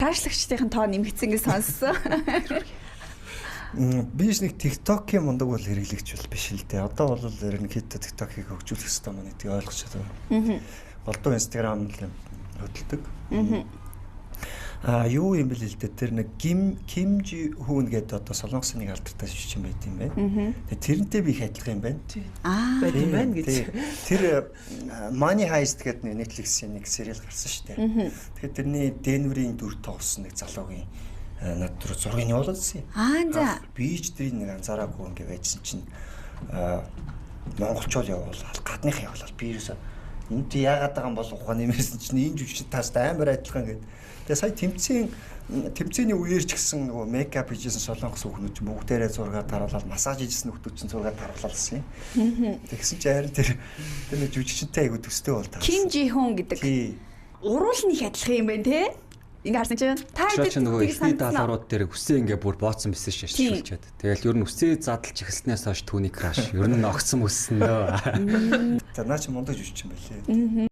Таашлагчдын тоо нэмэгдсэн гэж сонссон. Би нэг TikTok-ийн мундаг бол хэрэглэгч бол биш л дээ. Одоо бол ерөнхийдөө TikTok-ийг хөгжүүлэх хэрэгтэй маань гэдгийг ойлгож байна. Болдоо Instagram л хөдөлдөг. Юу юм бэл л дээ. Тэр нэг Kim Ji Hoon гэдэг одоо Солонгосын нэг алдартай шивчин байт юм байна. Тэрнтэй би их адилхан юм байна. байт юм байна гэж. Тэр Money Heist гэдэг Netflix-ийн нэг сериал гарсан шүү дээ. Тэгэхээр тэрний Денверийн дүр тоглосон нэг залуугийн над руу зургийг явуулсан юм. За. Би ч тэрийг нэг анзаараагүй ингээ байжсэн чинь монголчууд явуулаад гадныхан явуулаад би ерөөсөө энд яагаад байгаа юм бол ухааны нэмэрсэн чинь энэ жүжигч таас амар адилхан гэдэг. Тэгээ сая тэмцээний үеэр ч гэсэн нөгөө мейкап хийжсэн солонгос хүүхнүүд чинь бүгдээрээ зураг таруулаад массаж хийжсэн хүүхдүүд чинь зураг таруулсан юм. Тэгсэн чинь харин тэр нэг жүжигчтэй айгу төстэй бол таа. Kim Ji Hoon гэдэг. Уруул нь их адилхан юм байна те. Ингээ харсан чинь та хэд нөгөө ихний даалгаврууд дээр үсээ ингээ бүр бооцсон мессеж ашиглуулчаад. Тэгэл ер нь үсээ задлж эхэлснээс хойш түүний краш. Ер нь огцсон өссөн дөө. За наа чи мундаг жүжигч юм байлээ.